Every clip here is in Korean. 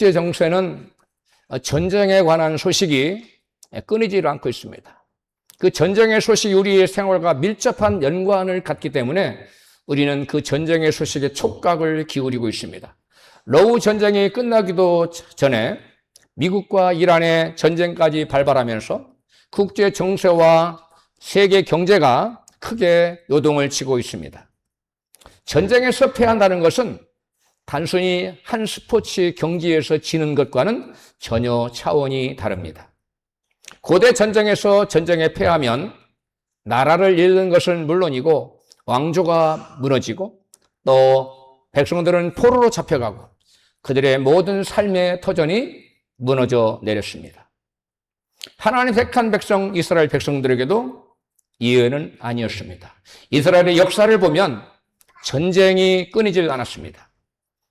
국제 정세는 전쟁에 관한 소식이 끊이질 않고 있습니다. 그 전쟁의 소식이 우리의 생활과 밀접한 연관을 갖기 때문에 우리는 그 전쟁의 소식에 촉각을 기울이고 있습니다. 러우 전쟁이 끝나기도 전에 미국과 이란의 전쟁까지 발발하면서 국제 정세와 세계 경제가 크게 요동을 치고 있습니다. 전쟁에서 패한다는 것은 단순히 한 스포츠 경기에서 지는 것과는 전혀 차원이 다릅니다. 고대 전쟁에서 전쟁에 패하면 나라를 잃는 것은 물론이고 왕조가 무너지고 또 백성들은 포로로 잡혀가고 그들의 모든 삶의 터전이 무너져 내렸습니다. 하나님 택한 백성 이스라엘 백성들에게도 이해는 아니었습니다. 이스라엘의 역사를 보면 전쟁이 끊이질 않았습니다.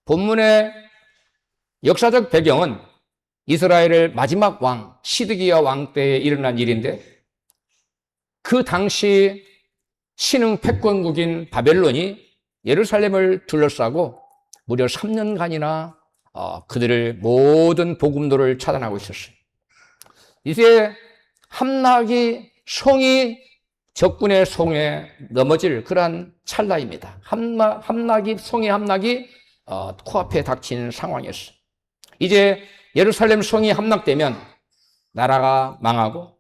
본문의 역사적 배경은 이스라엘의 마지막 왕 시드기야 왕 때에 일어난 일인데 그 당시 신흥 패권국인 바벨론이 예루살렘을 둘러싸고 무려 3년간이나 그들의 모든 복음도를 차단하고 있었어요. 이제 함락이 성이 적군의 손에 넘어질 그러한 찰나입니다. 성의 함락이 코앞에 닥친 상황이었어요. 이제 예루살렘 성이 함락되면 나라가 망하고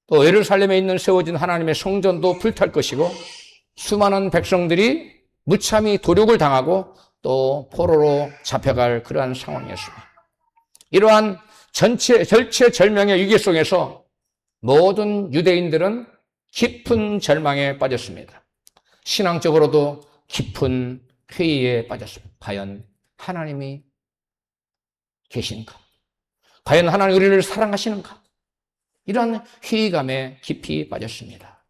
또 예루살렘에 있는 세워진 하나님의 성전도 불탈 것이고 수많은 백성들이 무참히 도륙을 당하고 또 포로로 잡혀갈 그러한 상황이었습니다. 이러한 절체절명의 위기 속에서 모든 유대인들은 깊은 절망에 빠졌습니다. 신앙적으로도 깊은 회의에 빠졌습니다. 과연 하나님이 계신가? 과연 하나님 우리를 사랑하시는가? 이런 회의감에 깊이 빠졌습니다.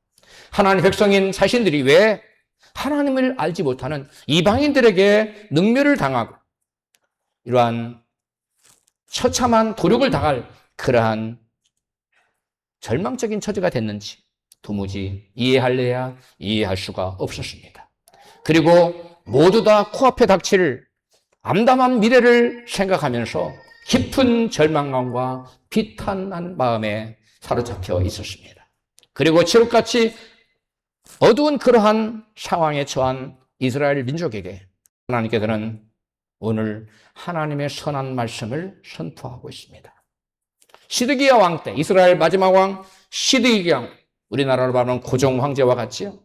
하나님 백성인 자신들이 왜 하나님을 알지 못하는 이방인들에게 능멸을 당하고 이러한 처참한 도륙을 당할 그러한 절망적인 처지가 됐는지 도무지 이해할래야 이해할 수가 없었습니다. 그리고 모두 다 코앞에 닥칠 암담한 미래를 생각하면서 깊은 절망감과 비탄한 마음에 사로잡혀 있었습니다. 그리고 지옥같이 어두운 그러한 상황에 처한 이스라엘 민족에게 하나님께서는 오늘 하나님의 선한 말씀을 선포하고 있습니다. 시드기야 왕 때 이스라엘 마지막 왕 시드기야 왕, 우리나라로 말하면 고종 황제와 같지요.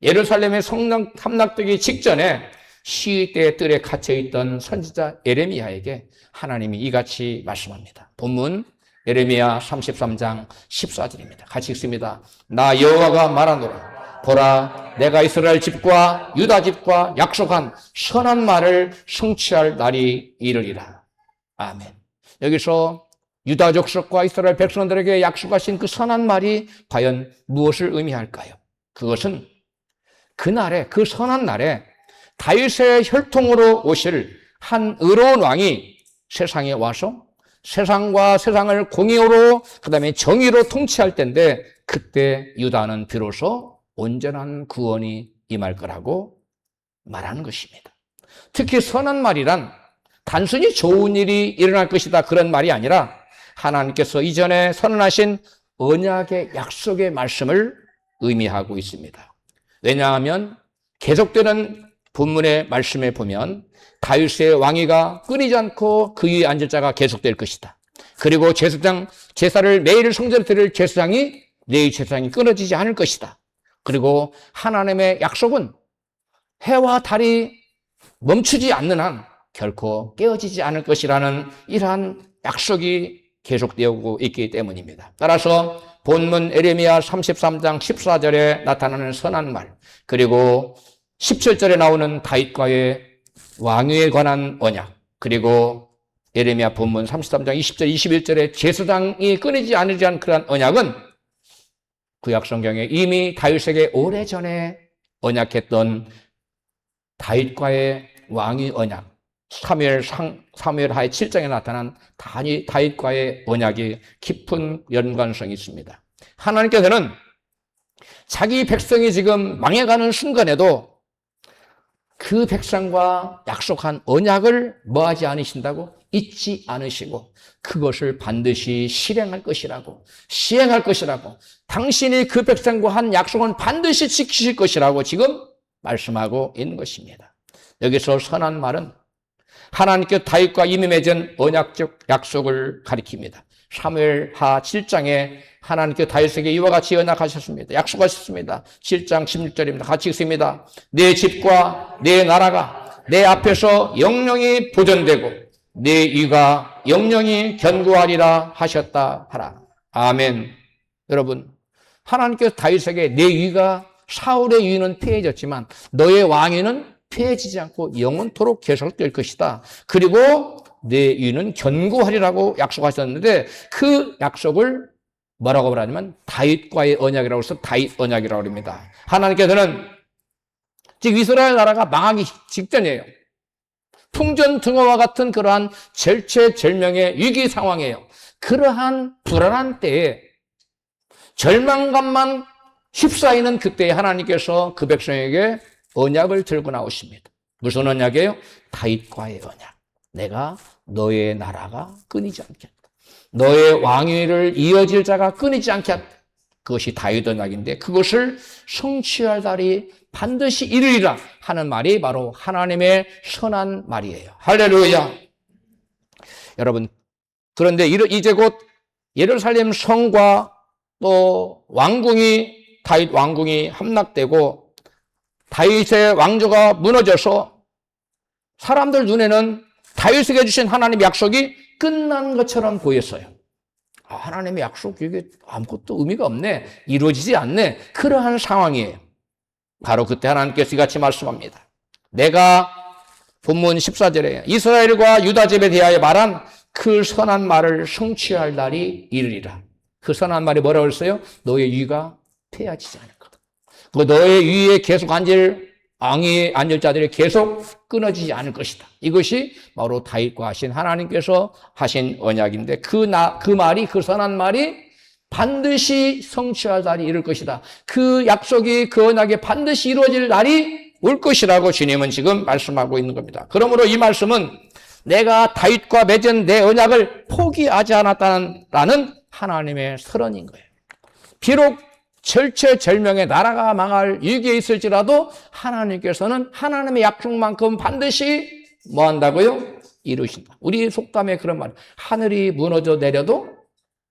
예루살렘의 성당 함락되기 직전에 시위대의 뜰에 갇혀있던 선지자 예레미야에게 하나님이 이같이 말씀합니다. 본문 예레미야 33장 14절입니다. 같이 읽습니다. 나 여호와가 말하노라. 보라, 내가 이스라엘 집과 유다 집과 약속한 선한 말을 성취할 날이 이르리라. 아멘. 여기서 유다 족속과 이스라엘 백성들에게 약속하신 그 선한 말이 과연 무엇을 의미할까요? 그것은 그날에, 그 선한 날에 다윗의 혈통으로 오실 한 의로운 왕이 세상에 와서 세상과 세상을 공의로 그다음에 정의로 통치할 때인데 그때 유다는 비로소 온전한 구원이 임할 거라고 말하는 것입니다. 특히 선한 말이란 단순히 좋은 일이 일어날 것이다 그런 말이 아니라 하나님께서 이전에 선언하신 언약의 약속의 말씀을 의미하고 있습니다. 왜냐하면 계속되는 본문의 말씀에 보면 다윗의 왕위가 끊이지 않고 그 위에 앉을 자가 계속될 것이다. 그리고 제사를 매일 성전에 드릴 제사장이 내일 제사장이 끊어지지 않을 것이다. 그리고 하나님의 약속은 해와 달이 멈추지 않는 한 결코 깨어지지 않을 것이라는 이러한 약속이 계속되고 있기 때문입니다. 따라서 본문 예레미야 33장 14절에 나타나는 선한 말 그리고 17절에 나오는 다윗과의 왕위에 관한 언약 그리고 예레미야 본문 33장 20절 21절에 제사장이 끊이지 않으려는 그러한 언약은 구약 성경에 이미 다윗에게 오래전에 언약했던 다윗과의 왕위 언약 사무엘하의 7장에 나타난 다윗과의 언약이 깊은 연관성이 있습니다. 하나님께서는 자기 백성이 지금 망해가는 순간에도 그 백성과 약속한 언약을 뭐하지 않으신다고? 잊지 않으시고 그것을 반드시 실행할 것이라고, 시행할 것이라고, 당신이 그 백성과 한 약속은 반드시 지키실 것이라고 지금 말씀하고 있는 것입니다. 여기서 선한 말은 하나님께 다윗과 이미 맺은 언약적 약속을 가리킵니다. 사무엘하 7장에 하나님께 다윗에게 이와 같이 언약하셨습니다. 약속하셨습니다. 7장 16절입니다. 같이 읽습니다. 내 집과 내 나라가 내 앞에서 영영이 보존되고 내 위가 영영이 견고하리라 하셨다 하라. 아멘. 여러분, 하나님께서 다윗에게 내 위가, 사울의 위는 폐해졌지만 너의 왕위는 폐해지지 않고 영원토록 계속될 것이다. 그리고 내 위는 견고하리라고 약속하셨는데 그 약속을 뭐라고 말하냐면 다윗과의 언약이라고 해서 다윗 언약이라고 합니다. 하나님께서는 즉 이스라엘 나라가 망하기 직전이에요. 풍전등화와 같은 그러한 절체절명의 위기 상황이에요. 그러한 불안한 때에 절망감만 휩싸이는 그때에 하나님께서 그 백성에게 언약을 들고 나오십니다. 무슨 언약이에요? 다윗과의 언약. 내가 너의 나라가 끊이지 않겠다. 너의 왕위를 이어질 자가 끊이지 않겠다. 그것이 다윗 언약인데 그것을 성취할 날이 반드시 이르리라 하는 말이 바로 하나님의 선한 말이에요. 할렐루야. 여러분, 그런데 이제 곧 예루살렘 성과 또 왕궁이, 다윗 왕궁이 함락되고 다윗의 왕조가 무너져서 사람들 눈에는 다윗에게 주신 하나님의 약속이 끝난 것처럼 보였어요. 하나님의 약속, 이게 아무것도 의미가 없네. 이루어지지 않네. 그러한 상황이에요. 바로 그때 하나님께서 이같이 말씀합니다. 내가 본문 14절에 이스라엘과 유다 집에 대하여 말한 그 선한 말을 성취할 날이 이르리라. 그 선한 말이 뭐라고 했어요? 너의 위가 폐하지지 않을 거다. 그 너의 위에 계속 왕위에 앉을 자들이 계속 끊어지지 않을 것이다. 이것이 바로 다윗과 하신 하나님께서 하신 언약인데 그 말이, 그 선한 말이 반드시 성취할 날이 이를 것이다. 그 약속이, 그 언약이 반드시 이루어질 날이 올 것이라고 주님은 지금 말씀하고 있는 겁니다. 그러므로 이 말씀은 내가 다윗과 맺은 내 언약을 포기하지 않았다는 하나님의 선언인 거예요. 비록 절체절명의 나라가 망할 위기에 있을지라도 하나님께서는 하나님의 약속만큼 반드시 뭐 한다고요? 이루신다. 우리 속담에 그런 말, 하늘이 무너져 내려도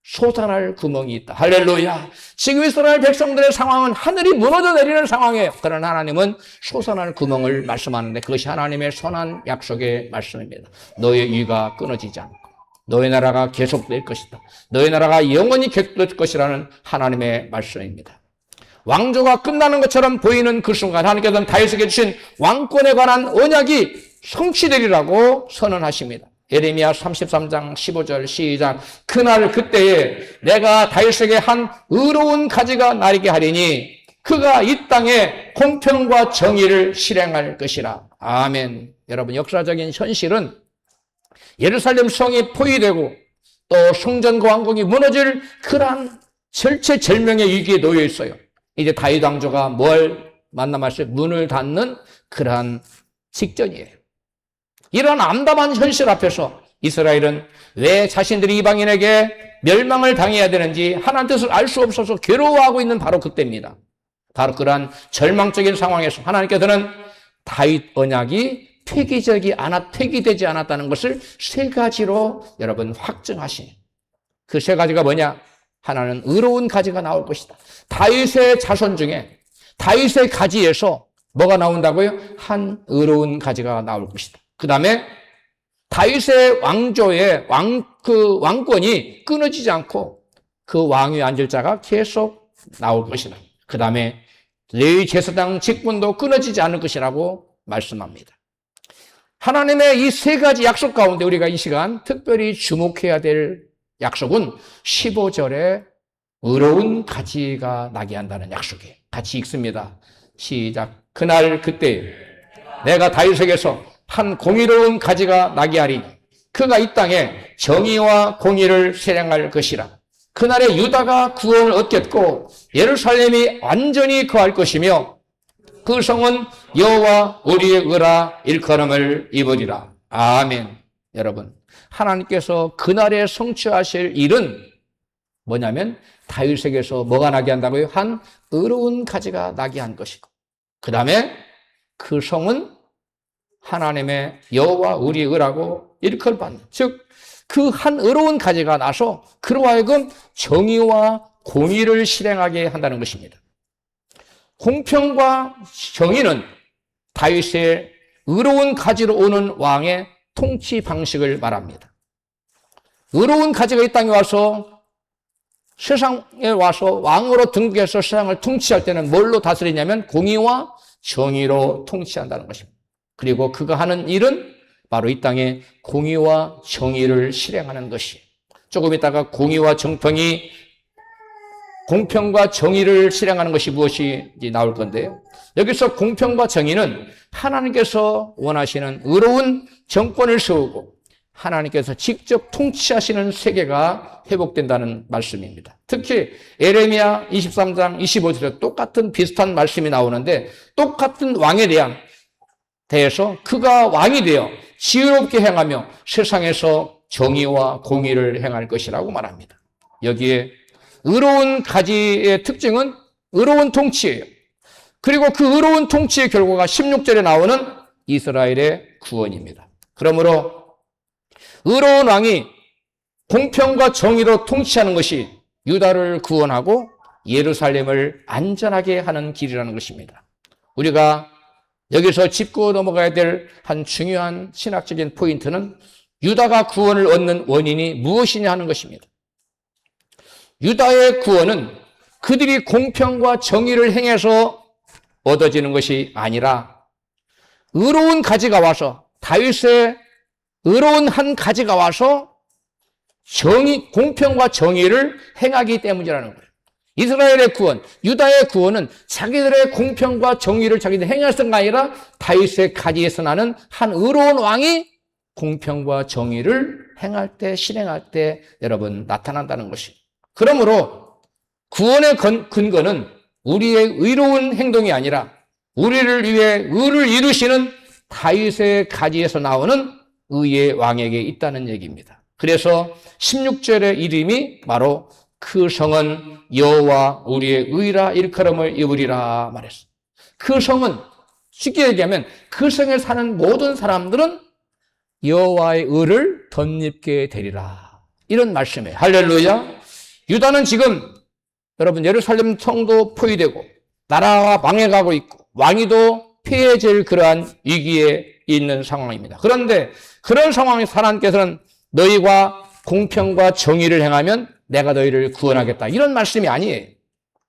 솟아날 구멍이 있다. 할렐루야. 지금 이스라엘 백성들의 상황은 하늘이 무너져 내리는 상황이에요. 그러나 하나님은 솟아날 구멍을 말씀하는데 그것이 하나님의 선한 약속의 말씀입니다. 너의 위가 끊어지지 않고 너의 나라가 계속될 것이다. 너의 나라가 영원히 계속될 것이라는 하나님의 말씀입니다. 왕조가 끝나는 것처럼 보이는 그 순간 하나님께서는 다윗에게 주신 왕권에 관한 언약이 성취되리라고 선언하십니다. 예레미야 33장 15절 시작. 그날 그때에 내가 다윗에게 한 의로운 가지가 나리게 하리니 그가 이 땅에 공평과 정의를 실행할 것이라. 아멘. 여러분, 역사적인 현실은 예루살렘 성이 포위되고 또 성전과 왕궁이 무너질 그러한 절체절명의 위기에 놓여 있어요. 이제 다윗 왕조가 뭘 만나말씀 문을 닫는 그러한 직전이에요. 이런 암담한 현실 앞에서 이스라엘은 왜 자신들이 이방인에게 멸망을 당해야 되는지 하나님 뜻을 알 수 없어서 괴로워하고 있는 바로 그때입니다. 바로 그러한 절망적인 상황에서 하나님께서는 다윗 언약이 폐기되지 않았다는 것을 세 가지로 여러분 확증하시니 그 세 가지가 뭐냐? 하나는 의로운 가지가 나올 것이다. 다윗의 자손 중에 다윗의 가지에서 뭐가 나온다고요? 한 의로운 가지가 나올 것이다. 그 다음에 다윗의 왕조의 왕권이 끊어지지 않고 그 왕위에 앉을 자가 계속 나올 것이다. 그 다음에 레위 제사장 직분도 끊어지지 않을 것이라고 말씀합니다. 하나님의 이 세 가지 약속 가운데 우리가 이 시간 특별히 주목해야 될 약속은 15절에 의로운 가지가 나게 한다는 약속이에요. 같이 읽습니다. 시작. 그날 그때 내가 다윗에게서 한 공의로운 가지가 나게 하리니 그가 이 땅에 정의와 공의를 실행할 것이라. 그날에 유다가 구원을 얻겠고 예루살렘이 완전히 거할 것이며 그 성은 여호와 우리의 의라 일컬음을 입으리라. 아멘. 여러분, 하나님께서 그날에 성취하실 일은 뭐냐면 다윗에게서 뭐가 나게 한다고요? 한 의로운 가지가 나게 한 것이고, 그 다음에 그 성은 하나님의 여호와 우리의 의라고 일컬 받는, 즉 그 한 의로운 가지가 나서 그로 하여금 정의와 공의를 실행하게 한다는 것입니다. 공평과 정의는 다윗의 의로운 가지로 오는 왕의 통치 방식을 말합니다. 의로운 가지가 이 땅에 와서 세상에 와서 왕으로 등극해서 세상을 통치할 때는 뭘로 다스리냐면 공의와 정의로 통치한다는 것입니다. 그리고 그가 하는 일은 바로 이 땅에 공의와 정의를 실행하는 것이, 조금 있다가 공의와 정평이, 공평과 정의를 실행하는 것이 무엇이 나올 건데요. 여기서 공평과 정의는 하나님께서 원하시는 의로운 정권을 세우고 하나님께서 직접 통치하시는 세계가 회복된다는 말씀입니다. 특히 예레미야 23장 25절에 똑같은 비슷한 말씀이 나오는데, 똑같은 왕에 대해서 그가 왕이 되어 지혜롭게 행하며 세상에서 정의와 공의를 행할 것이라고 말합니다. 여기에 의로운 가지의 특징은 의로운 통치예요. 그리고 그 의로운 통치의 결과가 16절에 나오는 이스라엘의 구원입니다. 그러므로 의로운 왕이 공평과 정의로 통치하는 것이 유다를 구원하고 예루살렘을 안전하게 하는 길이라는 것입니다. 우리가 여기서 짚고 넘어가야 될 한 중요한 신학적인 포인트는 유다가 구원을 얻는 원인이 무엇이냐 하는 것입니다. 유다의 구원은 그들이 공평과 정의를 행해서 얻어지는 것이 아니라 의로운 가지가 와서, 다윗의 의로운 한 가지가 와서 공평과 정의를 행하기 때문이라는 거예요. 이스라엘의 구원, 유다의 구원은 자기들의 공평과 정의를 자기들이 행해서가 아니라 다윗의 가지에서 나는 한 의로운 왕이 공평과 정의를 행할 때, 실행할 때 여러분 나타난다는 것입니다. 그러므로 구원의 근거는 우리의 의로운 행동이 아니라 우리를 위해 의를 이루시는 다윗의 가지에서 나오는 의의 왕에게 있다는 얘기입니다. 그래서 16절의 이름이 바로 그 성은 여호와 우리의 의라 일컬음을 입으리라 말했어요. 그 성은 쉽게 얘기하면 그 성에 사는 모든 사람들은 여호와의 의를 덧입게 되리라, 이런 말씀이에요. 할렐루야. 유다는 지금 여러분 예루살렘 성도 포위되고 나라가 망해가고 있고 왕위도 폐해질 그러한 위기에 있는 상황입니다. 그런데 그런 상황에서 하나님께서는 너희가 공평과 정의를 행하면 내가 너희를 구원하겠다, 이런 말씀이 아니에요.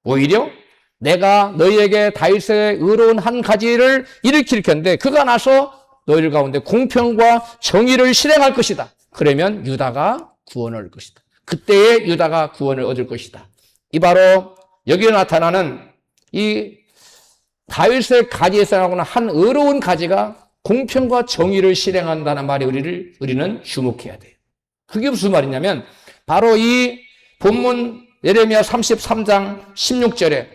오히려 내가 너희에게 다윗의 의로운 한 가지를 일으킬 텐데 그가 나서 너희들 가운데 공평과 정의를 실행할 것이다. 그러면 유다가 구원을 얻을 것이다. 그때에 유다가 구원을 얻을 것이다. 이 바로 여기에 나타나는 이 다윗의 가지에서 나오는 한 의로운 가지가 공평과 정의를 실행한다는 말에 우리는 주목해야 돼요. 그게 무슨 말이냐면 바로 이 본문 예레미야 33장 16절에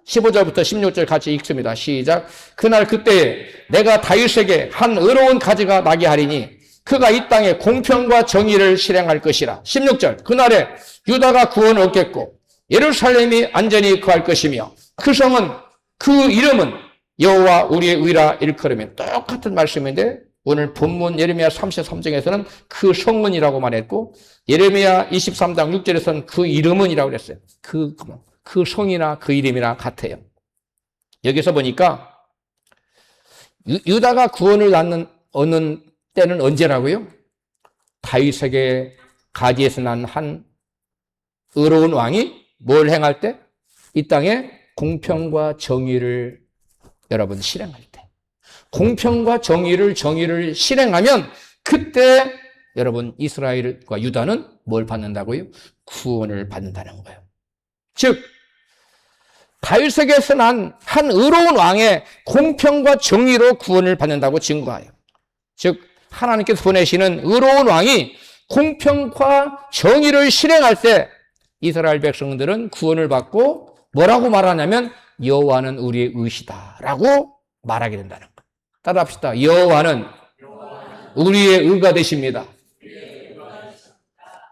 15절부터 16절 같이 읽습니다. 시작. 그날 그때에 내가 다윗에게 한 의로운 가지가 나게 하리니 그가 이 땅에 공평과 정의를 실행할 것이라. 16절. 그날에 유다가 구원을 얻겠고 예루살렘이 안전히 거할 것이며 그 성은, 그 이름은 여호와 우리의 의라 일컬으면, 똑같은 말씀인데 오늘 본문 예레미야 33장에서는 그 성은이라고 말했고 예레미야 23장 6절에서는 그 이름은이라고 그랬어요. 그 성이나 그 이름이나 같아요. 여기서 보니까 유다가 구원을 얻는 때는 언제라고요? 다윗에게 가지에서 난 한 의로운 왕이 뭘 행할 때? 이 땅에 공평과 정의를 여러분 실행할 때. 공평과 정의를 실행하면 그때 여러분 이스라엘과 유다는 뭘 받는다고요? 구원을 받는다는 거예요. 즉 다윗에게서 난 한 의로운 왕의 공평과 정의로 구원을 받는다고 증거해요. 즉 하나님께서 보내시는 의로운 왕이 공평과 정의를 실행할 때 이스라엘 백성들은 구원을 받고 뭐라고 말하냐면 여호와는 우리의 의시다라고 말하게 된다는 거예요. 따라합시다. 여호와는 우리의 의가 되십니다.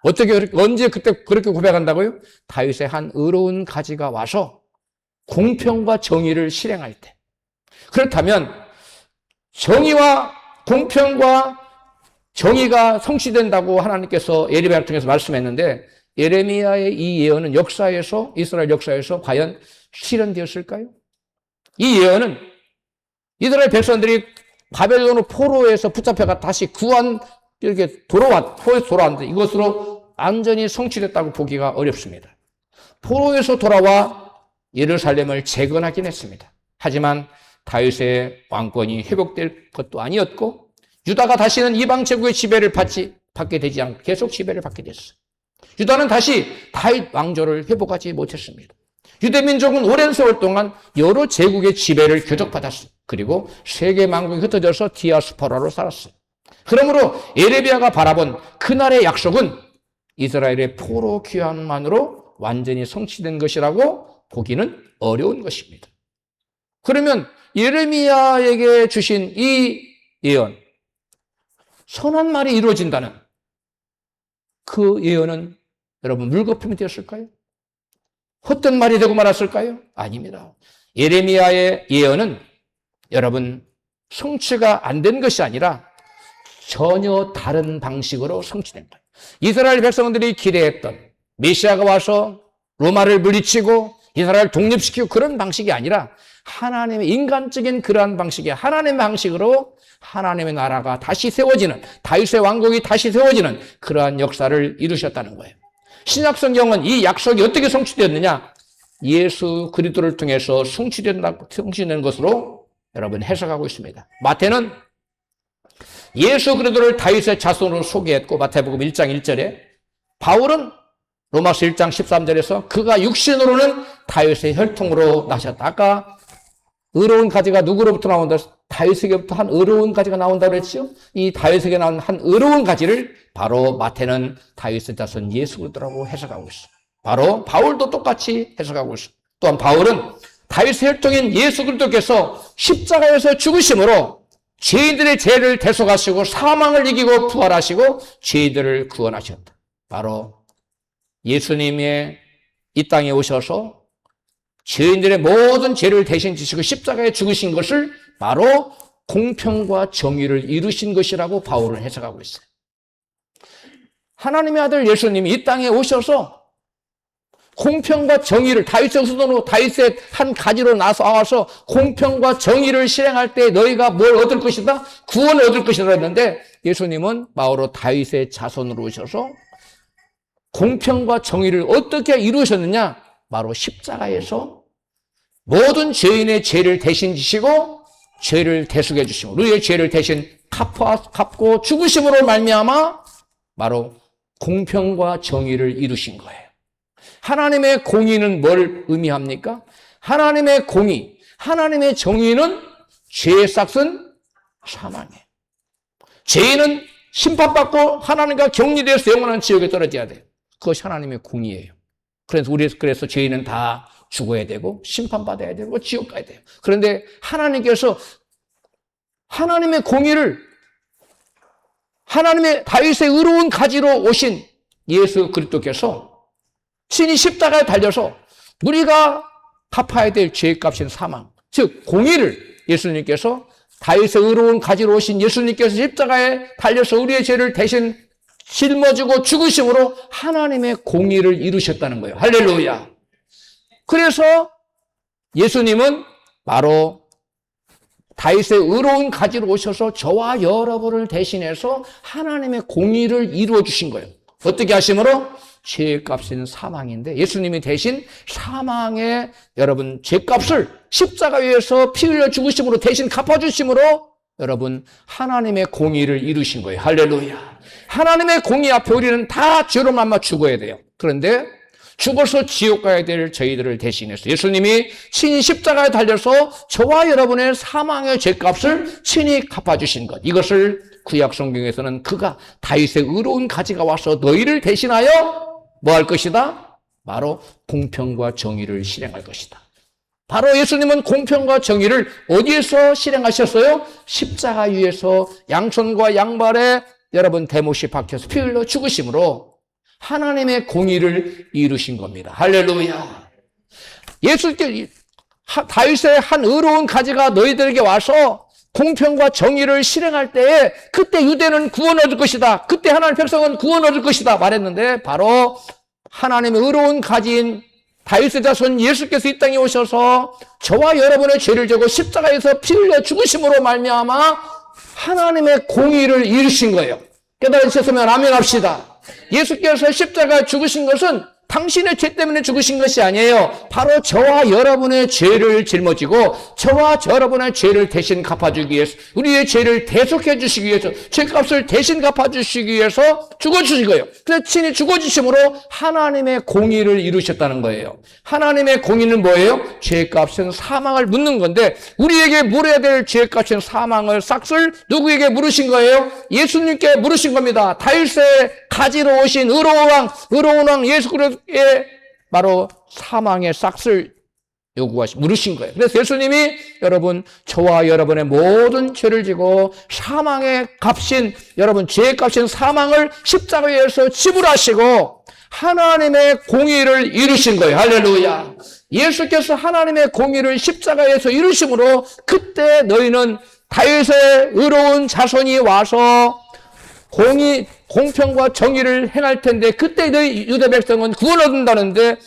언제 그때 그렇게 고백한다고요? 다윗의 한 의로운 가지가 와서 공평과 정의를 실행할 때. 그렇다면 정의와 공평과 정의가 성취된다고 하나님께서 예레미야를 통해서 말씀했는데 예레미야의 이 예언은 역사에서 이스라엘 역사에서 과연 실현되었을까요? 이 예언은 이스라엘 백성들이 바벨론 포로에서 붙잡혀가 다시 이렇게 포로에서 돌아왔는데 이것으로 완전히 성취됐다고 보기가 어렵습니다. 포로에서 돌아와 예루살렘을 재건하긴 했습니다. 하지만 다윗의 왕권이 회복될 것도 아니었고 유다가 다시는 이방 제국의 지배를 받게 되지 않고 계속 지배를 받게 됐어요. 유다는 다시 다윗 왕조를 회복하지 못했습니다. 유대 민족은 오랜 세월 동안 여러 제국의 지배를 교적받았어요. 그리고 세계 만국이 흩어져서 디아스포라로 살았어요. 그러므로 예레미야가 바라본 그날의 약속은 이스라엘의 포로 귀환만으로 완전히 성취된 것이라고 보기는 어려운 것입니다. 그러면 예레미야에게 주신 이 예언, 선한 말이 이루어진다는 그 예언은 여러분 물거품이 되었을까요? 헛된 말이 되고 말았을까요? 아닙니다. 예레미야의 예언은 여러분 성취가 안 된 것이 아니라 전혀 다른 방식으로 성취된 거예요. 이스라엘 백성들이 기대했던 메시아가 와서 로마를 물리치고 이스라엘을 독립시키고 그런 방식이 아니라 하나님의 인간적인 그러한 방식이 하나님의 방식으로 하나님의 나라가 다시 세워지는 다윗의 왕국이 다시 세워지는 그러한 역사를 이루셨다는 거예요. 신약 성경은 이 약속이 어떻게 성취되었느냐? 예수 그리스도를 통해서 성취된 것으로 여러분 해석하고 있습니다. 마태는 예수 그리스도를 다윗의 자손으로 소개했고 마태복음 1장 1절에 바울은 로마서 1장 13절에서 그가 육신으로는 다윗의 혈통으로 나셨다. 아까 의로운 가지가 누구로부터 나온다? 다윗에게부터 한 의로운 가지가 나온다고 했죠? 이 다윗에게 나온 한 의로운 가지를 바로 마태는 다윗의 자손 예수 그리스도라고 해석하고 있어요. 바로 바울도 똑같이 해석하고 있어요. 또한 바울은 다윗의 혈통인 예수 그리스도께서 십자가에서 죽으심으로 죄인들의 죄를 대속하시고 사망을 이기고 부활하시고 죄인들을 구원하셨다. 바로 예수님의 이 땅에 오셔서 죄인들의 모든 죄를 대신 지시고 십자가에 죽으신 것을 바로 공평과 정의를 이루신 것이라고 바울은 해석하고 있어요. 하나님의 아들 예수님이 이 땅에 오셔서 공평과 정의를 다윗의 후손으로 다윗의 한 가지로 나와서 공평과 정의를 실행할 때 너희가 뭘 얻을 것이다? 구원을 얻을 것이다 했는데 예수님은 바로 다윗의 자손으로 오셔서 공평과 정의를 어떻게 이루셨느냐? 바로 십자가에서 모든 죄인의 죄를 대신 지시고 죄를 대속해 주시고 우리의 죄를 대신 갚고 죽으심으로 말미암아 바로 공평과 정의를 이루신 거예요. 하나님의 공의는 뭘 의미합니까? 하나님의 공의, 하나님의 정의는 죄의 싹은 사망이에요. 죄인은 심판받고 하나님과 격리되어서 영원한 지옥에 떨어져야 돼요. 그것이 하나님의 공의예요. 그래서 죄인은 다 죽어야 되고 심판받아야 되고 지옥 가야 돼요. 그런데 하나님께서 하나님의 공의를 하나님의 다윗의 의로운 가지로 오신 예수 그리스도께서 친히 십자가에 달려서 우리가 갚아야 될 죄값인 사망, 즉 공의를 예수님께서 다윗의 의로운 가지로 오신 예수님께서 십자가에 달려서 우리의 죄를 대신 짊어지고 죽으심으로 하나님의 공의를 이루셨다는 거예요. 할렐루야. 그래서 예수님은 바로 다윗의 의로운 가지로 오셔서 저와 여러분을 대신해서 하나님의 공의를 이루어 주신 거예요. 어떻게 하심으로? 죄값인 사망인데 예수님이 대신 사망의 여러분 죄값을 십자가 위에서 피 흘려 죽으심으로 대신 갚아주심으로 여러분 하나님의 공의를 이루신 거예요. 할렐루야. 하나님의 공의 앞에 우리는 다 죄로 말미암아 죽어야 돼요. 그런데 죽어서 지옥 가야 될 저희들을 대신해서 예수님이 친히 십자가에 달려서 저와 여러분의 사망의 죄값을 친히 갚아주신 것, 이것을 구약 성경에서는 그가 다윗의 의로운 가지가 와서 너희를 대신하여 뭐 할 것이다? 바로 공평과 정의를 실행할 것이다. 바로 예수님은 공평과 정의를 어디에서 실행하셨어요? 십자가 위에서 양손과 양발에 여러분 대못이 박혀서 피 흘려 죽으심으로 하나님의 공의를 이루신 겁니다. 할렐루야. 예수께 다윗의 한 의로운 가지가 너희들에게 와서 공평과 정의를 실행할 때에 그때 유대는 구원 얻을 것이다. 그때 하나님의 백성은 구원 얻을 것이다 말했는데 바로 하나님의 의로운 가지인 다윗의 자손 예수께서 이 땅에 오셔서 저와 여러분의 죄를 지고 십자가에서 피 흘려 죽으심으로 말미암아 하나님의 공의를 이루신 거예요. 깨달으셨으면 아멘 합시다. 예수께서 십자가에 죽으신 것은 당신의 죄 때문에 죽으신 것이 아니에요. 바로 저와 여러분의 죄를 짊어지고 저와 여러분의 죄를 대신 갚아주기 위해서, 우리의 죄를 대속해 주시기 위해서, 죄값을 대신 갚아주시기 위해서 죽어주신 거예요. 그래서 친히 죽어주심으로 하나님의 공의를 이루셨다는 거예요. 하나님의 공의는 뭐예요? 죄값은 사망을 묻는 건데 우리에게 물어야 될 죄값은 사망을 싹쓸 누구에게 물으신 거예요? 예수님께 물으신 겁니다. 다윗의 가지로 오신 의로운 왕 예수 그리스도 바로 사망의 싹을 물으신 거예요. 그래서 예수님이 여러분 저와 여러분의 모든 죄를 지고 사망의 값인 여러분 죄의 값인 사망을 십자가에서 지불하시고 하나님의 공의를 이루신 거예요. 할렐루야. 예수께서 하나님의 공의를 십자가에서 이루심으로 그때 너희는 다윗의 의로운 자손이 와서 공평과 정의를 행할 텐데 그때 너희 유대 백성은 구원 얻는다는데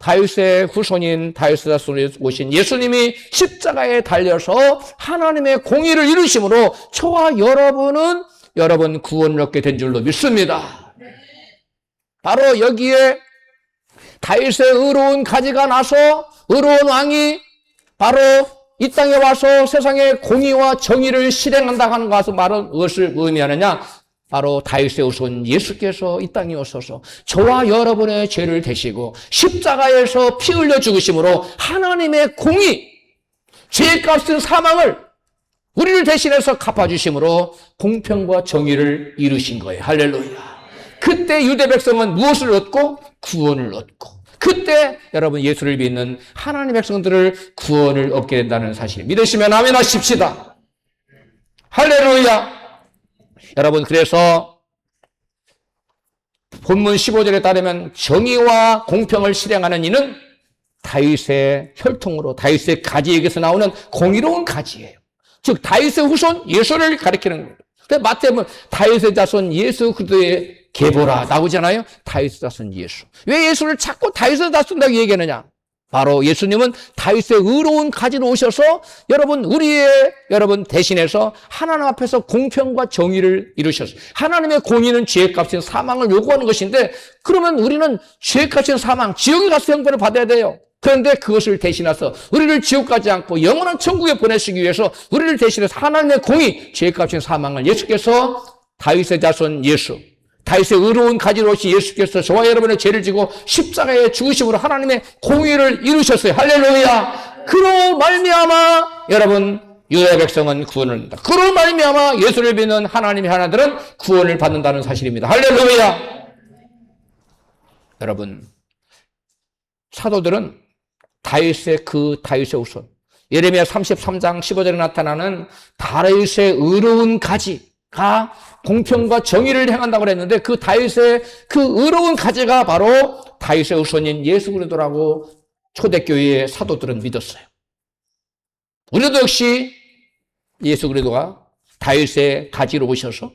다윗의 후손인 다윗의 자손에 오신 예수님이 십자가에 달려서 하나님의 공의를 이루심으로 저와 여러분은 여러분 구원을 얻게 된 줄로 믿습니다. 바로 여기에 다윗의 의로운 가지가 나서 의로운 왕이 바로 이 땅에 와서 세상의 공의와 정의를 실행한다고 하는 것을 말은 무엇을 의미하느냐? 바로 다윗의 후손 예수께서 이 땅에 오셔서 저와 여러분의 죄를 대시고 십자가에서 피 흘려 죽으심으로 하나님의 공의, 죄값은 사망을 우리를 대신해서 갚아주심으로 공평과 정의를 이루신 거예요. 할렐루야. 그때 유대 백성은 무엇을 얻고? 구원을 얻고 그때 여러분 예수를 믿는 하나님의 백성들을 구원을 얻게 된다는 사실 믿으시면 아멘 하십시다. 할렐루야. 여러분 그래서 본문 15절에 따르면 정의와 공평을 실행하는 이는 다윗의 혈통으로 다윗의 가지에게서 나오는 공의로운 가지예요. 즉 다윗의 후손 예수를 가리키는 거예요. 그래서 마태복음 다윗의 자손 예수 그리스도의 계보라 나오잖아요. 다윗의 자손 예수. 왜 예수를 자꾸 다윗의 자손이라고 얘기하느냐? 바로 예수님은 다윗의 의로운 가지로 오셔서 여러분 대신해서 하나님 앞에서 공평과 정의를 이루셨어요. 하나님의 공의는 죄의 값인 사망을 요구하는 것인데 그러면 우리는 죄의 값인 사망, 지옥에 가서 형벌을 받아야 돼요. 그런데 그것을 대신해서 우리를 지옥 가지 않고 영원한 천국에 보내시기 위해서 우리를 대신해서 하나님의 공의, 죄의 값인 사망을 예수께서 다윗의 자손 예수, 다윗의 의로운 가지로 오신 예수께서 저와 여러분의 죄를 지고 십자가에 죽으심으로 하나님의 공의를 이루셨어요. 할렐루야. 그로 말미암아 여러분 유대 백성은 구원을 얻는다. 그로 말미암아 예수를 믿는 하나님의 하나들은 구원을 받는다는 사실입니다. 할렐루야. 여러분 사도들은 다윗의 후손 예레미야 33장 15절에 나타나는 다윗의 의로운 가지가 공평과 정의를 행한다고 했는데 그 다윗의 그 의로운 가지가 바로 다윗의 후손인 예수 그리스도라고 초대교회의 사도들은 믿었어요. 우리도 역시 예수 그리스도가 다윗의 가지로 오셔서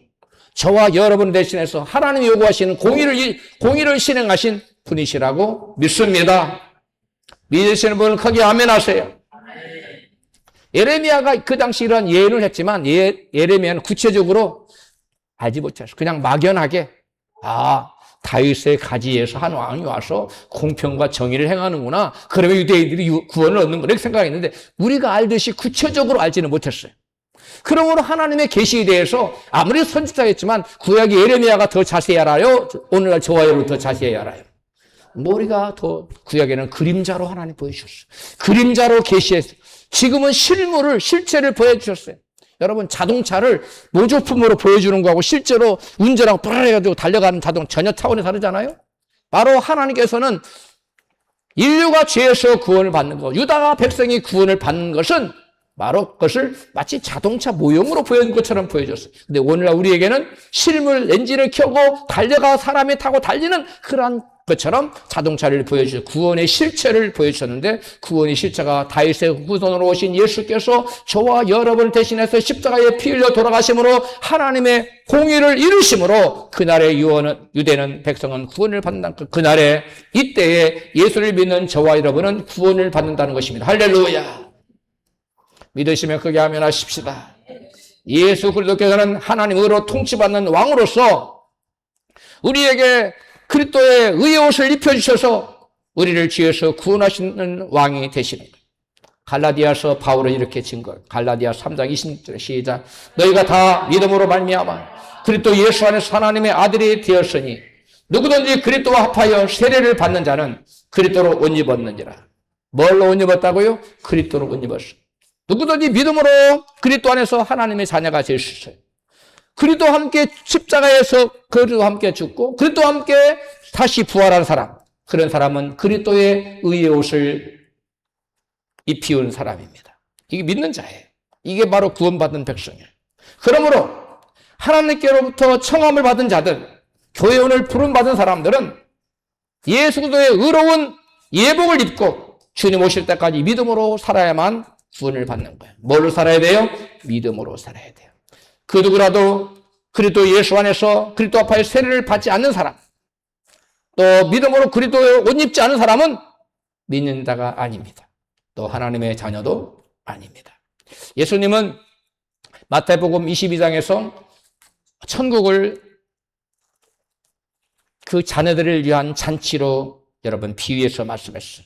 저와 여러분 대신해서 하나님이 요구하시는 공의를 실행하신 분이시라고 믿습니다. 믿으시는 분은 크게 아멘 하세요. 예레미야가 그 당시 이런 예언을 했지만 예레미야는 구체적으로 알지 못했어요. 그냥 막연하게 다윗의 가지에서 한 왕이 와서 공평과 정의를 행하는구나. 그러면 유대인들이 구원을 얻는 거라 생각했는데 우리가 알듯이 구체적으로 알지는 못했어요. 그러므로 하나님의 계시에 대해서 아무리 선지자였지만 구약의 예레미야가 더 자세히 알아요. 오늘날 저와 여러분 더 자세히 알아요. 우리가 더 구약에는 그림자로 하나님 보여주셨어요. 그림자로 계시했어요. 지금은 실체를 보여주셨어요. 여러분 자동차를 모조품으로 보여주는 거하고 실제로 운전하고 뿌르르해가지고 달려가는 자동 전혀 차원이 다르잖아요. 바로 하나님께서는 인류가 죄에서 구원을 받는 것, 유다가 백성이 구원을 받는 것은 바로 그것을 마치 자동차 모형으로 보여준 것처럼 보여줬어요. 근데 오늘날 우리에게는 실물 엔진을 켜고 달려가 사람이 타고 달리는 그러한 것처럼 자동차를 보여주셔 구원의 실체를 보여주셨는데 구원의 실체가 다윗의 후손으로 오신 예수께서 저와 여러분을 대신해서 십자가에 피 흘려 돌아가심으로 하나님의 공의를 이루심으로 그날의 유대는 백성은 구원을 받는다는 그날에 이때에 예수를 믿는 저와 여러분은 구원을 받는다는 것입니다. 할렐루야. 믿으시면 그게 아멘 하십시다. 예수 그리스도께서는 하나님으로 통치받는 왕으로서 우리에게 그리스도의 의의 옷을 입혀주셔서 우리를 죄에서 구원하시는 왕이 되시는 거예요. 갈라디아서 바울은 이렇게 증거해요. 갈라디아 3장 26절 시작. 너희가 다 믿음으로 말미암아 그리스도 예수 안에서 하나님의 아들이 되었으니 누구든지 그리스도와 합하여 세례를 받는 자는 그리스도로 옷 입었느니라. 뭘로 옷 입었다고요? 그리스도로 옷 입었어요. 누구든지 믿음으로 그리스도 안에서 하나님의 자녀가 될 수 있어요. 그리스도와 함께 십자가에서 그리스도와 함께 죽고 그리스도와 함께 다시 부활한 사람, 그런 사람은 그리스도의 의의 옷을 입히운 사람입니다. 이게 믿는 자예요. 이게 바로 구원받은 백성이에요. 그러므로 하나님께로부터 청함을 받은 자들, 교회원을 부름받은 사람들은 예수 그리스도의 의로운 예복을 입고 주님 오실 때까지 믿음으로 살아야만 구원을 받는 거예요. 뭘로 살아야 돼요? 믿음으로 살아야 돼요. 그 누구라도 그리스도 예수 안에서 그리스도 앞에 세례를 받지 않는 사람, 또 믿음으로 그리스도의 옷 입지 않은 사람은 믿는 자가 아닙니다. 또 하나님의 자녀도 아닙니다. 예수님은 마태복음 22장에서 천국을 그 자녀들을 위한 잔치로 여러분 비유해서 말씀했어요.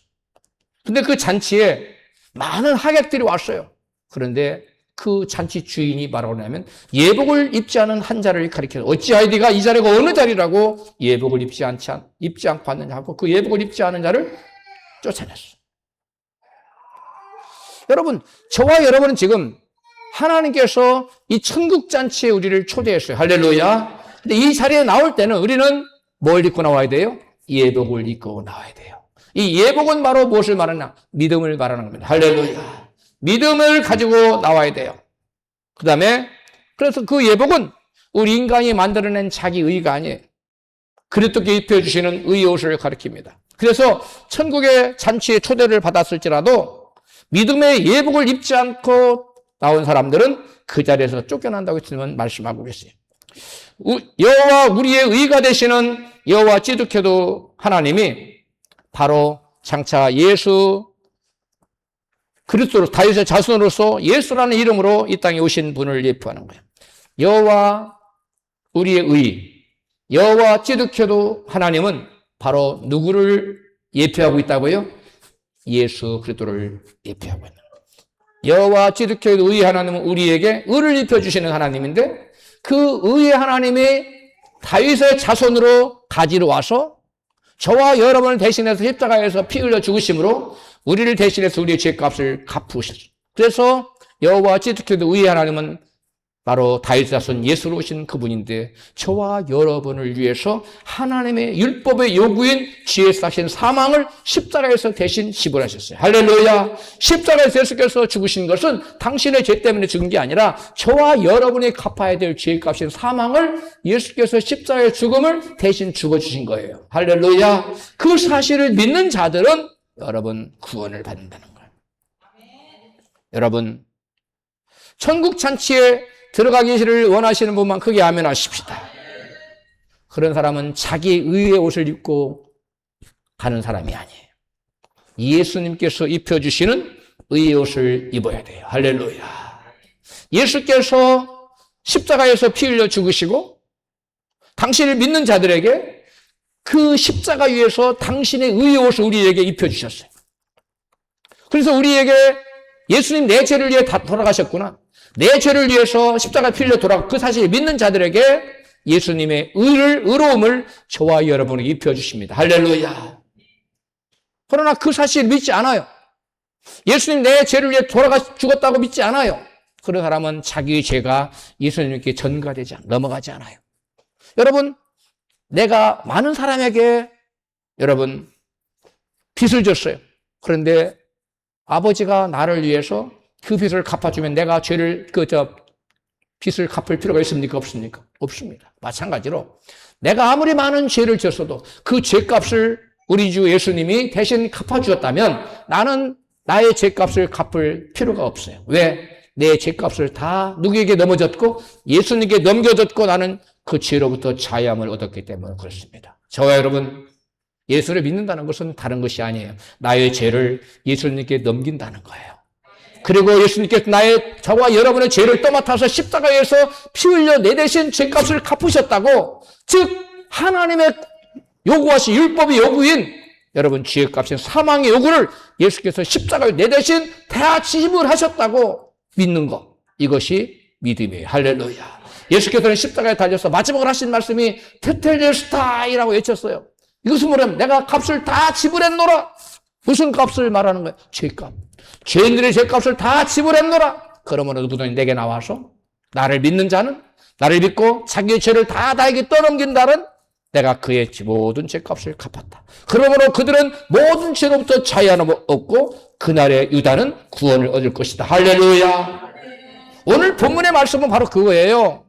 근데 그 잔치에 많은 하객들이 왔어요. 그런데 그 잔치 주인이 뭐라고 하냐면 예복을 입지 않은 한 자를 가리켜서 어찌하이디가 이 자리가 어느 자리라고 예복을 입지 않고 왔느냐 하고 그 예복을 입지 않은 자를 쫓아냈어요. 여러분, 저와 여러분은 지금 하나님께서 이 천국 잔치에 우리를 초대했어요. 할렐루야. 근데 이 자리에 나올 때는 우리는 뭘 입고 나와야 돼요? 예복을 입고 나와야 돼요. 이 예복은 바로 무엇을 말하냐? 믿음을 말하는 겁니다. 할렐루야. 믿음을 가지고 나와야 돼요. 그 다음에 그래서 그 예복은 우리 인간이 만들어낸 자기 의가 아니에요. 그리스도께 입혀주시는 의의 옷을 가리킵니다. 그래서 천국의 잔치에 초대를 받았을지라도 믿음의 예복을 입지 않고 나온 사람들은 그 자리에서 쫓겨난다고 주님은 말씀하고 계세요. 여호와 우리의 의가 되시는 여호와 찌두켜도 하나님이 바로 장차 예수 그리스도로 다윗의 자손으로서 예수라는 이름으로 이 땅에 오신 분을 예표하는 거예요. 여호와 우리의 의, 여호와 찌두켜도 하나님은 바로 누구를 예표하고 있다고요? 예수 그리스도를 예표하고 있는 거예요. 여호와 찌두켜도 의의 하나님은 우리에게 의를 입혀주시는 하나님인데 그 의의 하나님이 다윗의 자손으로 가지러 와서 저와 여러분을 대신해서 십자가에서 피 흘려 죽으심으로 우리를 대신해서 우리의 죄값을 갚으셨어요. 그래서 여호와 찌두켜도 의의 하나님은 바로 다윗의 자손 예수로 오신 그분인데 저와 여러분을 위해서 하나님의 율법의 요구인 죄에서 하신 사망을 십자가에서 대신 지불하셨어요. 할렐루야. 십자가에서 예수께서 죽으신 것은 당신의 죄 때문에 죽은 게 아니라 저와 여러분이 갚아야 될 죄값인 사망을 예수께서 십자가의 죽음을 대신 죽어주신 거예요. 할렐루야. 그 사실을 믿는 자들은 여러분 구원을 받는다는 거예요. 여러분 천국 잔치에 들어가기를 원하시는 분만 크게 아멘 하십시다. 그런 사람은 자기 의의 옷을 입고 가는 사람이 아니에요. 예수님께서 입혀주시는 의의 옷을 입어야 돼요. 할렐루야. 예수께서 십자가에서 피 흘려 죽으시고 당신을 믿는 자들에게 그 십자가 위에서 당신의 의의 옷을 우리에게 입혀주셨어요. 그래서 우리에게 예수님 내 죄를 위해 다 돌아가셨구나. 내 죄를 위해서 십자가 피 흘려 돌아가 그 사실을 믿는 자들에게 예수님의 의로움을 저와 여러분에게 입혀주십니다. 할렐루야. 그러나 그 사실을 믿지 않아요. 예수님 내 죄를 위해 죽었다고 믿지 않아요. 그런 사람은 자기의 죄가 예수님께 전가되지 넘어가지 않아요. 여러분, 내가 많은 사람에게 여러분 빚을 줬어요. 그런데 아버지가 나를 위해서 그 빚을 갚아주면 내가 빚을 갚을 필요가 있습니까? 없습니까? 없습니다. 마찬가지로 내가 아무리 많은 죄를 지었어도 그 죄값을 우리 주 예수님이 대신 갚아주었다면 나는 나의 죄값을 갚을 필요가 없어요. 왜? 내 죄값을 다 누구에게 넘어졌고 예수님께 넘겨졌고 나는 그 죄로부터 자유함을 얻었기 때문에 그렇습니다. 저와 여러분, 예수를 믿는다는 것은 다른 것이 아니에요. 나의 죄를 예수님께 넘긴다는 거예요. 그리고 예수님께서 저와 여러분의 죄를 떠맡아서 십자가에서 피 흘려 내 대신 죄값을 갚으셨다고, 즉 하나님의 요구하신 율법의 요구인 여러분 죄값인 사망의 요구를 예수께서 십자가에 내 대신 다 지불하셨다고 믿는 것, 이것이 믿음이에요. 할렐루야. 예수께서는 십자가에 달려서 마지막으로 하신 말씀이 테텔레스타이라고 외쳤어요. 이것은 뭐냐면 내가 값을 다 지불했노라. 무슨 값을 말하는 거예요? 죄값. 죄인들의 죄값을 다 지불했노라. 그러므로 누구든지 내게 나와서 나를 믿는 자는, 나를 믿고 자기의 죄를 다 나에게 떠넘긴 자는 내가 그의 모든 죄값을 갚았다. 그러므로 그들은 모든 죄로부터 자유함을 얻고 그날의 유다는 구원을 얻을 것이다. 할렐루야. 오늘 본문의 말씀은 바로 그거예요.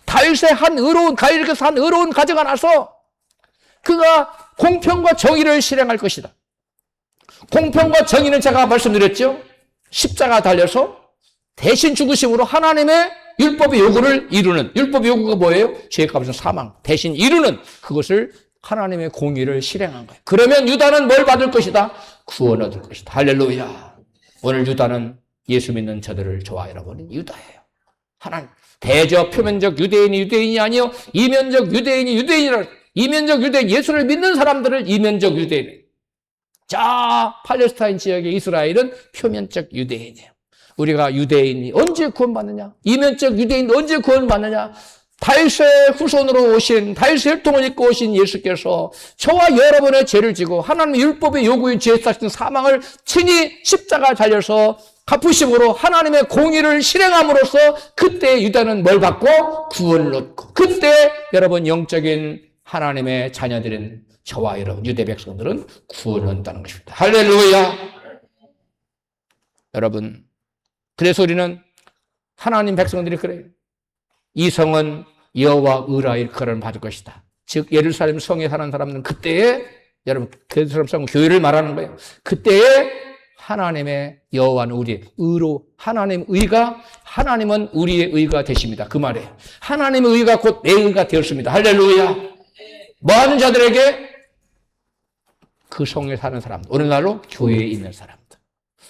다윗의 한 의로운 가정가 나서 그가 공평과 정의를 실행할 것이다. 공평과 정의는 제가 말씀드렸죠. 십자가 달려서 대신 죽으심으로 하나님의 율법의 요구를 이루는, 율법의 요구가 뭐예요? 죄값은 사망. 대신 이루는, 그것을 하나님의 공의를 실행한 거예요. 그러면 유다는 뭘 받을 것이다? 구원 얻을 것이다. 할렐루야. 오늘 유다는 예수 믿는 저들을 좋아해 여러분은 유다예요. 하나님 대저 표면적 유대인이 아니요 이면적 유대인이 유대인이라. 이면적 유대인, 예수를 믿는 사람들을 이면적 유대인. 자, 팔레스타인 지역의 이스라엘은 표면적 유대인이에요. 우리가 유대인이 언제 구원받느냐? 이면적 유대인이 언제 구원받느냐? 다윗의 후손으로 오신, 다윗의 혈통을 입고 오신 예수께서 저와 여러분의 죄를 지고 하나님의 율법의 요구인 죄 사신 사망을 친히 십자가 달려서 갚으심으로 하나님의 공의를 실행함으로써 그때 유다는 뭘 받고? 구원을 얻고, 그때 여러분 영적인 하나님의 자녀들인 저와 여러분 유대 백성들은 구원을 얻는다는 것입니다. 할렐루야. 여러분, 그래서 우리는 하나님 백성들이 그래요. 이 성은 여호와 의라 일컬음을 받을 것이다. 즉 예루살렘 성에 사는 사람들은 그때에, 여러분 예루살렘 성 교회를 말하는 거예요. 그때에 하나님의 여호와는 우리의 의로, 하나님의 의가, 하나님은 우리의 의가 되십니다. 그 말이에요. 하나님의 의가 곧 내 의가 되었습니다. 할렐루야. 뭐하는 자들에게? 그 성에 사는 사람들, 오늘날로 교회에 있는 사람들,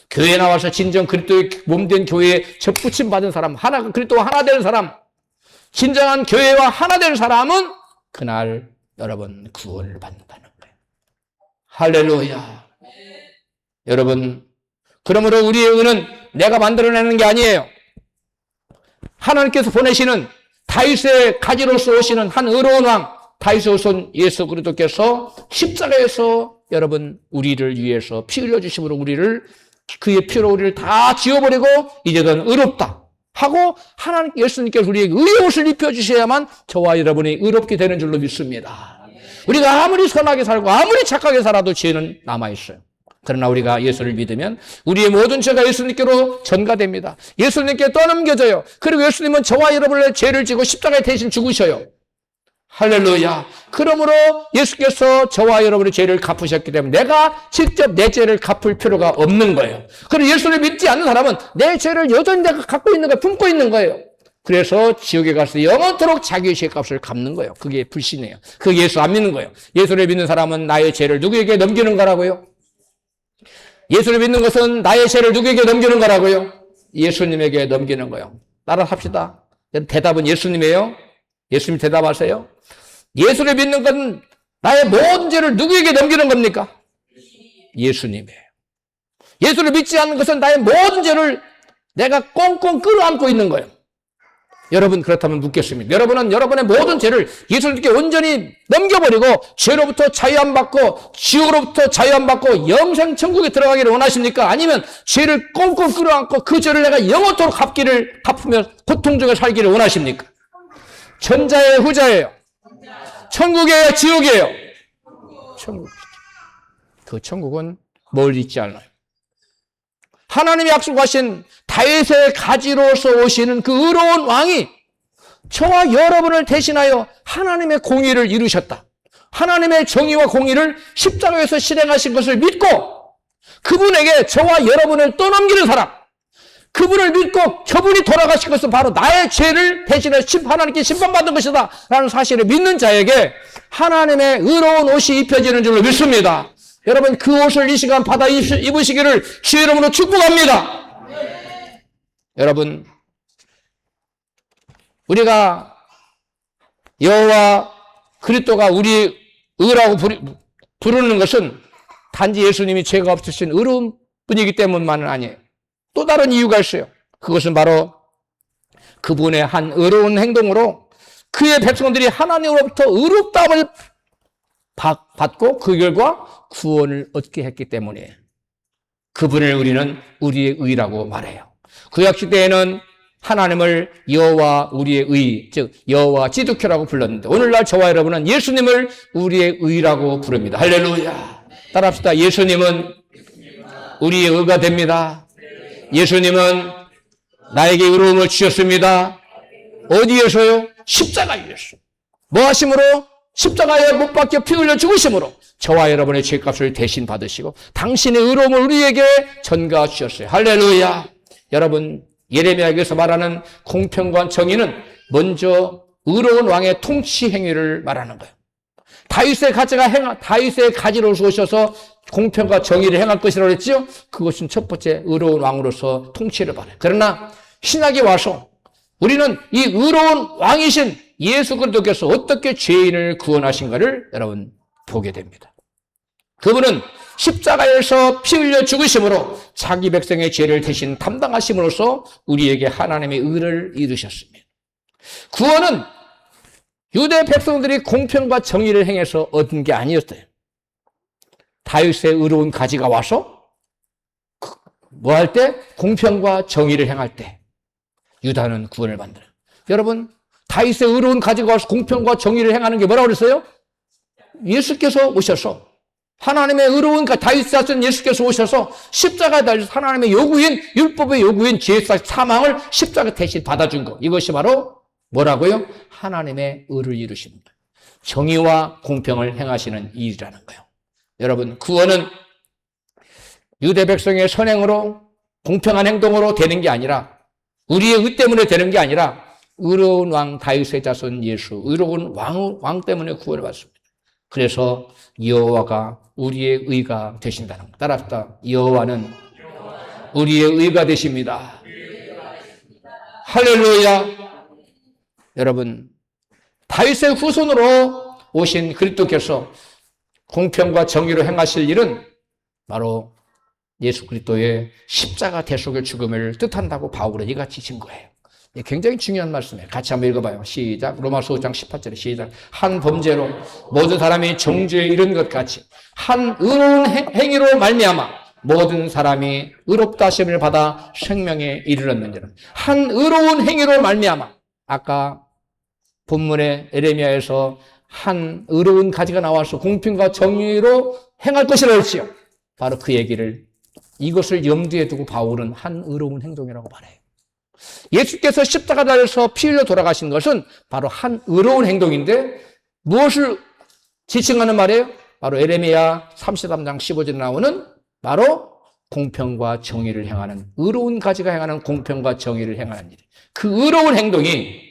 교회에 나와서 진정 그리스도의 몸된 교회에 접붙임 받은 사람, 그리스도와 하나 된 사람, 진정한 교회와 하나 된 사람은 그날 여러분 구원을 받는다는 거예요. 할렐루야. 여러분, 그러므로 우리의 의는 내가 만들어내는 게 아니에요. 하나님께서 보내시는 다윗의 가지로서 오시는 한 의로운 왕, 다윗의 후손 예수 그리스도께서 십자가에서 여러분 우리를 위해서 피 흘려주심으로 우리를, 그의 피로 우리를 다 지워버리고 이제는 의롭다 하고 하나님 예수님께서 우리에게 의의 옷을 입혀주셔야만 저와 여러분이 의롭게 되는 줄로 믿습니다. 우리가 아무리 선하게 살고 아무리 착하게 살아도 죄는 남아있어요. 그러나 우리가 예수를 믿으면 우리의 모든 죄가 예수님께로 전가됩니다. 예수님께 떠넘겨져요. 그리고 예수님은 저와 여러분의 죄를 지고 십자가에 대신 죽으셔요. 할렐루야. 그러므로 예수께서 저와 여러분의 죄를 갚으셨기 때문에 내가 직접 내 죄를 갚을 필요가 없는 거예요. 그리고 예수를 믿지 않는 사람은 내 죄를 여전히 내가 갖고 있는 거예요. 품고 있는 거예요. 그래서 지옥에 가서 영원토록 자기의 죄값을 갚는 거예요. 그게 불신이에요. 그게 예수 안 믿는 거예요. 예수를 믿는 사람은 나의 죄를 누구에게 넘기는 거라고요? 예수를 믿는 것은 나의 죄를 누구에게 넘기는 거라고요? 예수님에게 넘기는 거예요. 따라합시다. 대답은 예수님이에요. 예수님 대답하세요. 예수를 믿는 건 나의 모든 죄를 누구에게 넘기는 겁니까? 예수님이에요. 예수를 믿지 않는 것은 나의 모든 죄를 내가 꽁꽁 끌어안고 있는 거예요. 여러분, 그렇다면 묻겠습니다. 여러분은 여러분의 모든 죄를 예수님께 온전히 넘겨버리고 죄로부터 자유함 받고 지옥으로부터 자유함 받고 영생 천국에 들어가기를 원하십니까? 아니면 죄를 꽁꽁 끌어안고 그 죄를 내가 영원토록 갚으며 고통 중에 살기를 원하십니까? 천자예요, 후자예요? 천국이에요, 지옥이에요? 천국. 그 천국은 멀리 있지 않아요. 하나님이 약속하신 다윗의 가지로서 오시는 그 의로운 왕이 저와 여러분을 대신하여 하나님의 공의를 이루셨다. 하나님의 정의와 공의를 십자가에서 실행하신 것을 믿고 그분에게 저와 여러분을 떠넘기는 사람, 그분을 믿고 저분이 돌아가신 것은 바로 나의 죄를 대신해 하나님께 심판받은 것이다 라는 사실을 믿는 자에게 하나님의 의로운 옷이 입혀지는 줄로 믿습니다. 여러분, 그 옷을 이 시간 받아 입으시기를 주의 이름으로 축복합니다. 여러분, 우리가 여호와 그리스도가 우리 의라고 부르는 것은 단지 예수님이 죄가 없으신 의로운 분이기 때문만은 아니에요. 또 다른 이유가 있어요. 그것은 바로 그분의 한 의로운 행동으로 그의 백성들이 하나님으로부터 의롭다함을 받고 그 결과 구원을 얻게 했기 때문이에요. 그분을 우리는 우리의 의라고 말해요. 구약시대에는 하나님을 여호와 우리의 의, 즉 여호와 지두교라고 불렀는데 오늘날 저와 여러분은 예수님을 우리의 의라고 부릅니다. 할렐루야. 따라합시다. 예수님은 우리의 의가 됩니다. 예수님은 나에게 의로움을 주셨습니다. 어디에서요? 십자가에서. 뭐 하심으로? 십자가에 못 박혀 피 흘려 죽으심으로 저와 여러분의 죄값을 대신 받으시고 당신의 의로움을 우리에게 전가 주셨어요. 할렐루야. 여러분, 예레미야에서 말하는 공평과 정의는 먼저 의로운 왕의 통치 행위를 말하는 거예요. 다윗의 가지로서 오셔서 공평과 정의를 행할 것이라고 했지요. 그것은 첫 번째 의로운 왕으로서 통치를 받아요. 그러나 신약에 와서 우리는 이 의로운 왕이신 예수 그리스도께서 어떻게 죄인을 구원하신가를 여러분 보게 됩니다. 그분은 십자가에서 피 흘려 죽으심으로 자기 백성의 죄를 대신 담당하심으로써 우리에게 하나님의 의를 이루셨습니다. 구원은 유대 백성들이 공평과 정의를 행해서 얻은 게 아니었어요. 다윗의 의로운 가지가 와서 뭐 할 때? 공평과 정의를 행할 때 유다는 구원을 만들어요. 여러분, 다윗의 의로운 가지가 와서 공평과 정의를 행하는 게 뭐라고 그랬어요? 예수께서 오셔서 하나님의 의로운 다윗의 자손 예수께서 오셔서 십자가에 달려서 하나님의 요구인, 율법의 요구인 죄의 사망을 십자가 대신 받아준 것. 이것이 바로 뭐라고요? 하나님의 의를 이루시는 거예요. 정의와 공평을 행하시는 일이라는 거예요. 여러분, 구원은 유대 백성의 선행으로 공평한 행동으로 되는 게 아니라 우리의 의 때문에 되는 게 아니라 의로운 왕 다윗의 자손 예수, 의로운 왕 때문에 구원을 받습니다. 그래서 여호와가 우리의 의가 되신다는 것. 따라합시다. 여호와는 우리의 의가 되십니다. 할렐루야. 여러분, 다윗의 후손으로 오신 그리스도께서 공평과 정의로 행하실 일은 바로 예수 그리스도의 십자가 대속의 죽음을 뜻한다고 바울은 이같이 증거해요. 굉장히 중요한 말씀이에요. 같이 한번 읽어봐요. 시작. 로마서 5장 18절에 시작. 한 범죄로 모든 사람이 정죄에 이른 것 같이 한 의로운 행위로 말미암아 모든 사람이 의롭다 하심을 받아 생명에 이르렀는지라. 한 의로운 행위로 말미암아. 아까 본문의 예레미야에서 한 의로운 가지가 나와서 공평과 정의로 행할 것이라고 했지요. 바로 그 얘기를 이것을 염두에 두고 바울은 한 의로운 행동이라고 말해요. 예수께서 십자가 달려서 피 흘려 돌아가신 것은 바로 한 의로운 행동인데 무엇을 지칭하는 말이에요? 바로 예레미야 33장 15절에 나오는 바로 공평과 정의를 행하는, 의로운 가지가 행하는 공평과 정의를 행하는 일. 그 의로운 행동이,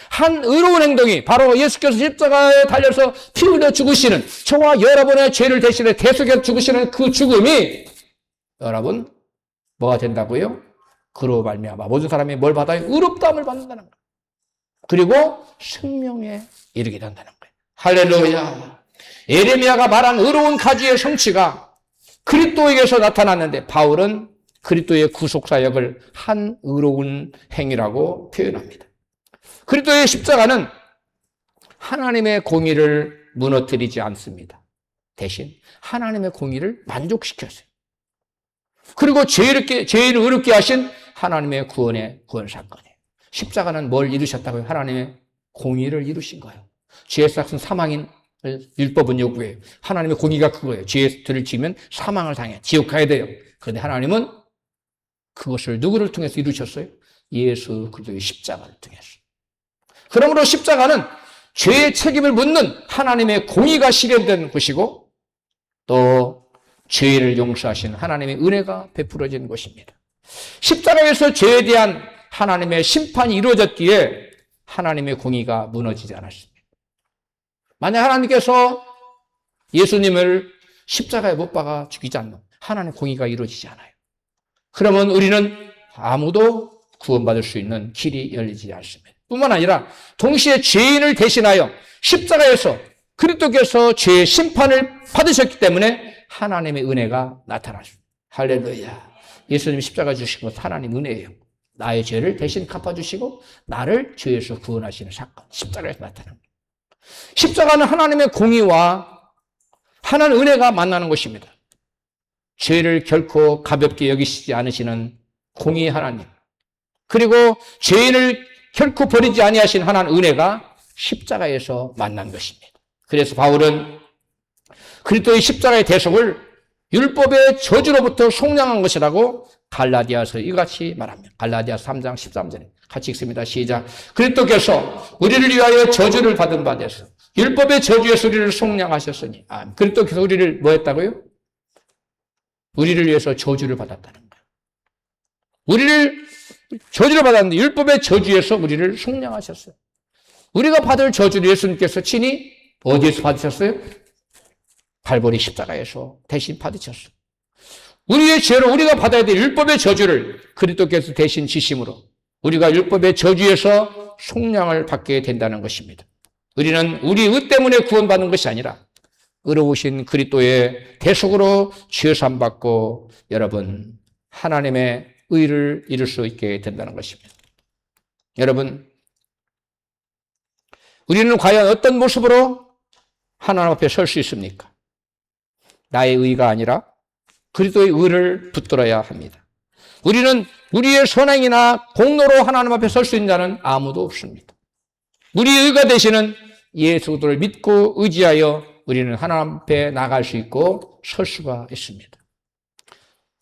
한 의로운 행동이 바로 예수께서 십자가에 달려서 피 흘려 죽으시는, 저와 여러분의 죄를 대신해 대속해 죽으시는 그 죽음이 여러분 뭐가 된다고요? 그로 말미암아 모든 사람이 뭘 받아요? 의롭다함을 받는다는 거예요. 그리고 생명에 이르게 된다는 거예요. 할렐루야. 예레미야가 말한 의로운 가지의 성취가 그리스도에게서 나타났는데 바울은 그리스도의 구속사역을 한 의로운 행위라고 표현합니다. 그리스도의 십자가는 하나님의 공의를 무너뜨리지 않습니다. 대신 하나님의 공의를 만족시켰어요. 그리고 죄인을 의롭게 하신 하나님의 구원 사건이에요. 십자가는 뭘 이루셨다고요? 하나님의 공의를 이루신 거예요. 죄의 삭은 사망인 율법은 요구해요. 하나님의 공의가 그거예요. 죄를 지으면 사망을 당해. 지옥 가야 돼요. 그런데 하나님은 그것을 누구를 통해서 이루셨어요? 예수 그리스도의 십자가를 통해서. 그러므로 십자가는 죄의 책임을 묻는 하나님의 공의가 실현된 것이고 또 죄를 용서하신 하나님의 은혜가 베풀어진 것입니다. 십자가에서 죄에 대한 하나님의 심판이 이루어졌기에 하나님의 공의가 무너지지 않았습니다. 만약 하나님께서 예수님을 십자가에 못 박아 죽이지 않는 하나님의 공의가 이루어지지 않아요. 그러면 우리는 아무도 구원받을 수 있는 길이 열리지 않습니다. 뿐만 아니라 동시에 죄인을 대신하여 십자가에서 그리스도께서 죄의 심판을 받으셨기 때문에 하나님의 은혜가 나타났습니다. 할렐루야. 예수님이 십자가 주신 것 하나님 은혜예요. 나의 죄를 대신 갚아주시고 나를 죄에서 구원하시는 사건, 십자가에서 나타납니다. 십자가는 하나님의 공의와 하나님의 은혜가 만나는 것입니다. 죄를 결코 가볍게 여기시지 않으시는 공의의 하나님, 그리고 죄인을 결코 버리지 아니하신 하나님의 은혜가 십자가에서 만난 것입니다. 그래서 바울은 그리스도의 십자가의 대속을 율법의 저주로부터 속량한 것이라고 갈라디아서 이같이 말합니다. 갈라디아서 3장 13절에 같이 읽습니다. 시작. 그리스도께서 우리를 위하여 저주를 받은 바 되서 율법의 저주에서 우리를 속량하셨으니. 그리스도께서 우리를 뭐 했다고요? 우리를 위해서 저주를 받았다는 거예요. 우리를 저주를 받았는데 율법의 저주에서 우리를 속량하셨어요. 우리가 받을 저주를 예수님께서 친히 어디에서 받으셨어요? 갈보리 십자가에서 대신 받으셨어요. 우리의 죄로 우리가 받아야 될 율법의 저주를 그리스도께서 대신 지심으로 우리가 율법의 저주에서 속량을 받게 된다는 것입니다. 우리는 우리 의 때문에 구원받는 것이 아니라 의로우신 그리스도의 대속으로 죄사함 받고 여러분 하나님의 의를 이룰 수 있게 된다는 것입니다. 여러분, 우리는 과연 어떤 모습으로 하나님 앞에 설 수 있습니까? 나의 의가 아니라 그리스도의 의를 붙들어야 합니다. 우리는 우리의 선행이나 공로로 하나님 앞에 설 수 있는 자는 아무도 없습니다. 우리의 의가 되시는 예수 그리스도를 믿고 의지하여 우리는 하나님 앞에 나갈 수 있고 설 수가 있습니다.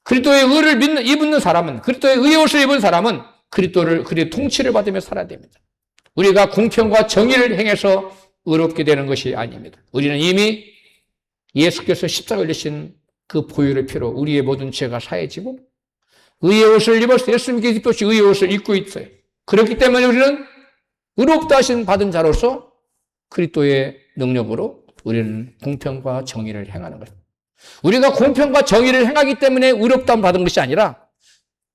그리스도의 의를 입는 사람은, 그리스도의 의의 옷을 입은 사람은 그리스도의 통치를 받으며 살아야 됩니다. 우리가 공평과 정의를 행해서 의롭게 되는 것이 아닙니다. 우리는 이미 예수께서 십자가를 지신 그 보혈의 피로 우리의 모든 죄가 사해지고 의의 옷을 입었어요. 예수님께서 입으신 의의 옷을 입고 있어요. 그렇기 때문에 우리는 의롭다 하신 받은 자로서 그리스도의 능력으로 우리는 공평과 정의를 행하는 것입니다. 우리가 공평과 정의를 행하기 때문에 의롭다함을 받은 것이 아니라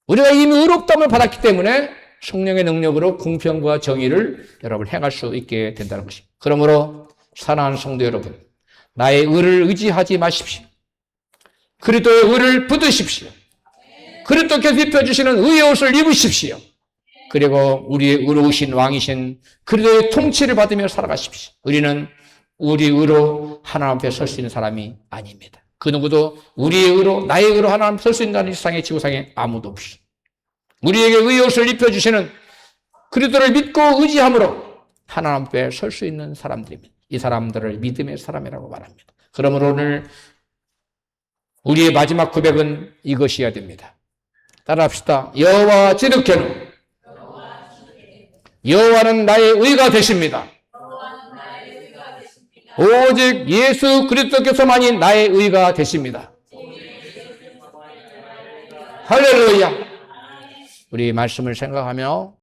우리가 이미 의롭다함을 받았기 때문에 성령의 능력으로 공평과 정의를 여러분 행할 수 있게 된다는 것입니다. 그러므로 사랑하는 성도 여러분, 나의 의를 의지하지 마십시오. 그리스도의 의를 붙드십시오. 그리스도께서 입혀주시는 의의 옷을 입으십시오. 그리고 우리의 의로우신 왕이신 그리스도의 통치를 받으며 살아가십시오. 우리는 우리 의로 하나님 앞에 설 수 있는 사람이 아닙니다. 그 누구도 우리의 의로, 나의 의로 하나님 앞에 설 수 있는 세상의 지구상에 아무도 없어. 우리에게 의의 옷을 입혀주시는 그리스도를 믿고 의지함으로 하나님 앞에 설 수 있는 사람들입니다. 이 사람들을 믿음의 사람이라고 말합니다. 그러므로 오늘 우리의 마지막 고백은 이것이어야 됩니다. 따라합시다. 여호와 지르케노 여호와는 나의 의가 되십니다. 오직 예수 그리스도께서만이 나의 의가 되십니다. 할렐루야. 우리 말씀을 생각하며